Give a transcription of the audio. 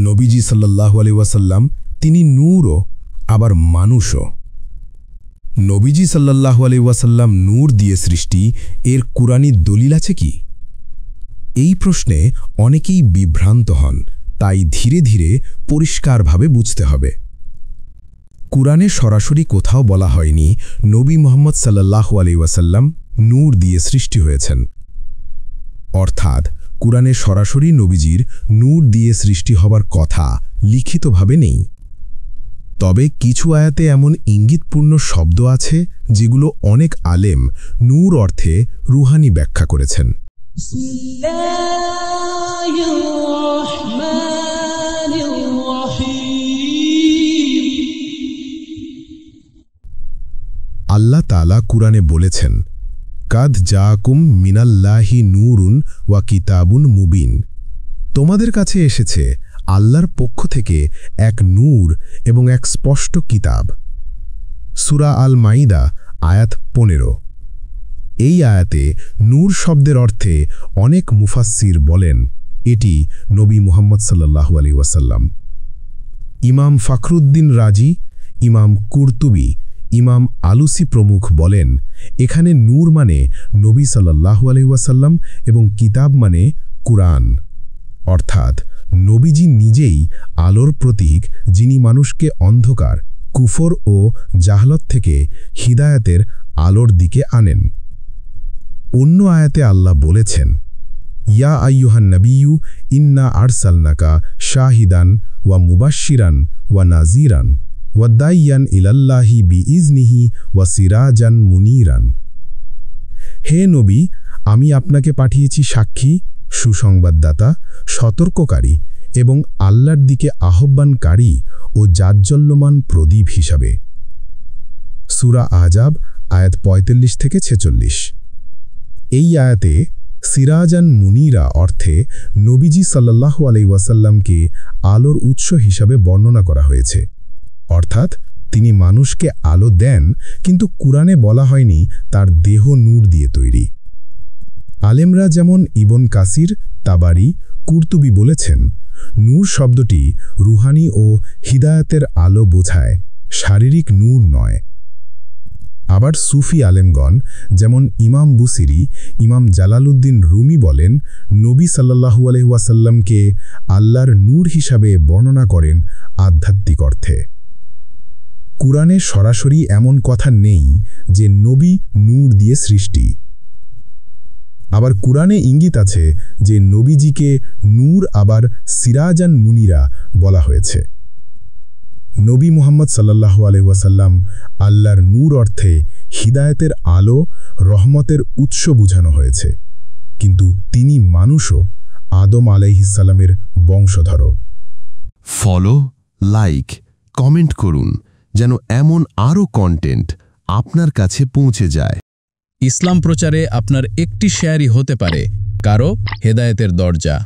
নবীজি সাল্লাল্লাহু আলাইহি ওয়াসাল্লাম তিনি নূরও আবার মানুষও। নবীজি সাল্লাল্লাহু আলাইহি ওয়াসাল্লাম নূর দিয়ে সৃষ্টি, এর কুরআনী দলিল আছে কি? এই প্রশ্নে অনেকেই বিভ্রান্ত হন, তাই ধীরে ধীরে পরিষ্কারভাবে বুঝতে হবে। কুরআনে সরাসরি কোথাও বলা হয়নি নবী মুহাম্মদ সাল্লাল্লাহু আলাইহি ওয়াসাল্লাম নূর দিয়ে সৃষ্টি হয়েছেন। অর্থাৎ কুরআনে সরাসরি নবীজির নূর দিয়ে সৃষ্টি হবার কথা লিখিতভাবে নেই। তবে কিছু আয়াতে এমন ইঙ্গিতপূর্ণ শব্দ আছে যেগুলো অনেক আলেম নূর অর্থে রুহানি ব্যাখ্যা করেছেন। আল্লাহ তাআলা কুরআনে বলেছেন, কাদ জাআকুম মিনাল্লাহি নূরুন ওয়া কিতাবুন মুবিন। তোমাদের কাছে এসেছে আল্লাহর পক্ষ থেকে এক নূর এবং এক স্পষ্ট কিতাব। সূরা আল মাইদা আয়াত 15। এই আয়াতে নূর শব্দের অর্থে অনেক মুফাসসির বলেন এটি নবী মুহাম্মদ সাল্লাল্লাহু আলাইহি ওয়াসাল্লাম। ইমাম ফখরুদ্দিন রাজি, ইমাম কুরতুবী, ইমাম আলুসি প্রমুখ বলেন এখানে নূর মানে নবী সাল্লাল্লাহু আলাইহি ওয়াসাল্লাম এবং কিতাব মানে কুরআন। অর্থাৎ নবীজি নিজেই আলোর প্রতীক, যিনি মানুষকে অন্ধকার, কুফর ও জাহলত থেকে হিদায়াতের আলোর দিকে আনেন। অন্য আয়াতে আল্লাহ বলেছেন, ইয়া আইয়ুহান নবিয়্যু ইন্না আরসালনাকা শাহিদান ওয়া মুবাশশিরান ওয়া নাযীরান ওয়া দাইয়ান ইলাল্লাহি বিইজনিহি ওয়া সিরাজান মুনীরান। হে নবী, আমি আপনাকে পাঠিয়েছি সাক্ষী, সুসংবাদদাতা, সতর্ককারী এবং আল্লাহর দিকে আহ্বানকারী ও জাজ্জল্যমান প্রদীপ হিসাবে। সূরা আহজাব আয়াত 45 থেকে 46। এই আয়াতে সিরাজান মুনীরা অর্থে নবীজি সাল্লাল্লাহু আলাইহি ওয়াসাল্লামকে আলোর উৎস হিসাবে বর্ণনা করা হয়েছে। অর্থাৎ তিনি মানুষকে আলো দেন, কিন্তু কুরআনে বলা হয়নি তার দেহ নূর দিয়ে তৈরি। আলেমরা যেমন ইবন কাসির, তাবারি, কুরতুবী বলেছেন নূর শব্দটি রুহানি ও হিদায়াতের আলো বোঝায়, শারীরিক নূর নয়। আবার সুফি আলেমগণ যেমন ইমাম বুসিরি, ইমাম জালালউদ্দিন রুমি বলেন নবী সাল্লাল্লাহু আলাইহি ওয়াসাল্লামকে আল্লাহর নূর হিসাবে বর্ণনা করেন আধ্যাত্মিক অর্থে। কুরআনে সরাসরি এমন কথা নেই যে নবী নূর দিয়ে সৃষ্টি। আবার কুরআনে ইঙ্গিত আছে যে নবীজিকে নূর আবার সিরাজান মুনীরা বলা হয়েছে। নবী মুহাম্মদ সাল্লাল্লাহু আলাইহি ওয়াসাল্লাম আল্লাহর নূর অর্থে হিদায়াতের আলো, রহমতের উৎস বোঝানো হয়েছে, কিন্তু তিনি মানুষও, আদম আলাইহিস সালামের বংশধর। ফলো, লাইক, কমেন্ট করুন যেন এমন আরও কন্টেন্ট আপনার কাছে পৌঁছে যায়। ইসলাম প্রচারে আপনার একটি শেয়ারই হতে পারে কারো হেদায়েতের দরজা।